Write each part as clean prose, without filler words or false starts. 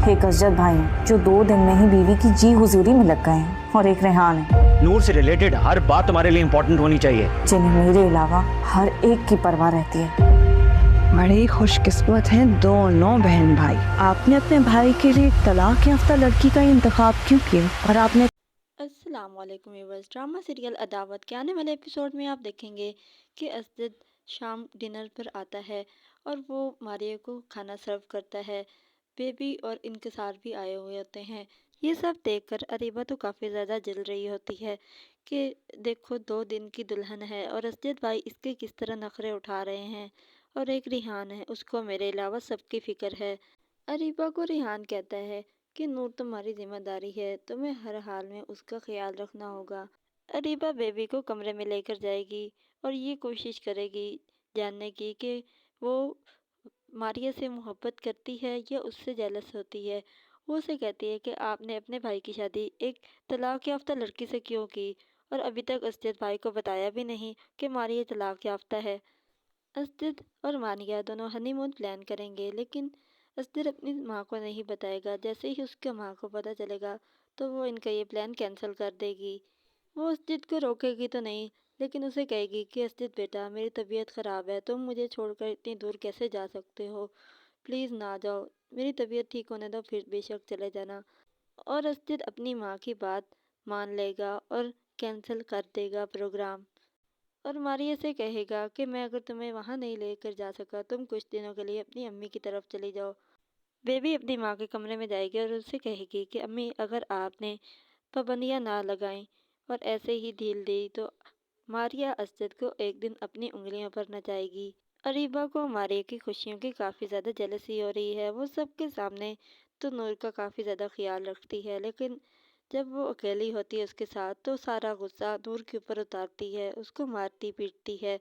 एक असजद भाई हैं जो 2 दिन में ही बीवी की जी हुजूरी में लग गए हैं, और एक रेहान है नूर से रिलेटेड हर बात तुम्हारे लिए इम्पोर्टेंट होनी चाहिए, जिन्हें मेरे अलावा हर एक की परवाह रहती है। बड़ी खुशकिस्मत हैं दोनों बहन भाई। आपने अपने भाई के लिए तलाक याफ्ता लड़की का इंतखाब क्यों किया? और आपने अस्सलाम वालेकुम व्यूअर्स। ड्रामा सीरियल अदावत के आने वाले एपिसोड में आप देखेंगे कि असद शाम डिनर पर आता है और वो मारिया को खाना सर्व करता है। बेबी और इनकसार भी आए हुए होते हैं। ये सब देखकर अरीबा तो काफ़ी ज़्यादा जल रही होती है कि देखो 2 दिन की दुल्हन है और असद भाई इसके किस तरह नखरे उठा रहे हैं, और एक रिहान है, उसको मेरे अलावा सबकी फ़िक्र है। अरीबा को रिहान कहता है कि नूर तुम्हारी जिम्मेदारी है, तुम्हें हर हाल में उसका ख्याल रखना होगा। अरीबा बेबी को कमरे में लेकर जाएगी और ये कोशिश करेगी जानने की कि वो मारिया से मोहब्बत करती है या उससे जेलस होती है। वो उसे कहती है कि आपने अपने भाई की शादी एक तलाक याफ्ता लड़की से क्यों की, और अभी तक असद भाई को बताया भी नहीं कि मारिया तलाक याफ्ता है। असद और मानिया दोनों हनीमून प्लान करेंगे, लेकिन असद अपनी माँ को नहीं बताएगा। जैसे ही उसके माँ को पता चलेगा तो वो इनका ये प्लान कैंसिल कर देगी। वो असद को रोकेगी तो नहीं, लेकिन उसे कहेगी कि असद बेटा, मेरी तबीयत ख़राब है, तुम मुझे छोड़कर इतनी दूर कैसे जा सकते हो, प्लीज़ ना जाओ, मेरी तबीयत ठीक होने दो, फिर बेशक चले जाना। और असद अपनी माँ की बात मान लेगा और कैंसिल कर देगा प्रोग्राम, और मारिया से कहेगा कि मैं अगर तुम्हें वहाँ नहीं लेकर जा सका, तुम कुछ दिनों के लिए अपनी अम्मी की तरफ चली जाओ। बेबी अपनी माँ के कमरे में जाएगी और उससे कहेगी कि अम्मी, अगर आपने पाबंदियाँ ना लगाई और ऐसे ही ढील दी तो मारिया असद को एक दिन अपनी उंगलियों पर नचाएगी। अरीबा को मारिया की खुशियों की काफ़ी ज़्यादा जेलसी हो रही है। वो सबके सामने तो नूर का काफ़ी ज़्यादा ख्याल रखती है, लेकिन जब वो अकेली होती है उसके साथ तो सारा गुस्सा नूर के ऊपर उतारती है, उसको मारती पीटती है।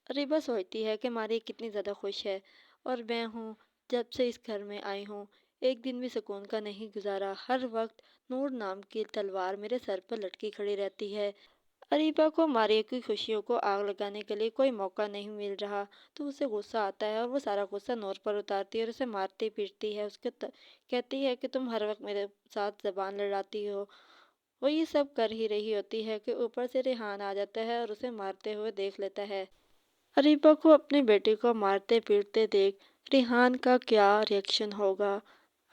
अरीबा सोचती है कि मारिया कितनी ज़्यादा खुश है, और मैं हूँ, जब से इस घर में आई हूँ एक दिन भी सुकून का नहीं गुजारा। हर वक्त नूर नाम की तलवार मेरे सर पर लटकी खड़ी रहती है। अरीबा को मारिया की खुशियों को आग लगाने के लिए कोई मौका नहीं मिल रहा, तो उसे गुस्सा आता है और वो सारा गुस्सा नूर पर उतारती है और उसे मारती पीटती है। कहती है कि तुम हर वक्त मेरे साथ ज़बान लड़ाती हो। वो ये सब कर ही रही होती है कि ऊपर से रेहान आ जाता है और उसे मारते हुए देख लेता है। अरीबा को अपनी बेटी को मारते पीटते देख रेहान का क्या रिएक्शन होगा,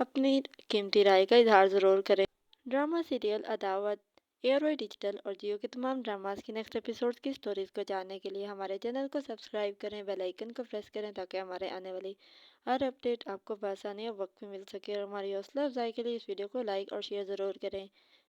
अपनी कीमती राय का इजहार ज़रूर करें। ड्रामा सीरियल अदावत एयरवाई डिजिटल और जियो के तमाम ड्रामास की नेक्स्ट एपिसोड की स्टोरीज को जानने के लिए हमारे चैनल को सब्सक्राइब करें, बेल आइकन को प्रेस करें, ताकि हमारे आने वाली हर अपडेट आपको बआसानी और वक्त में मिल सके। और हमारी हौसला अफजाई के लिए इस वीडियो को लाइक और शेयर ज़रूर करें।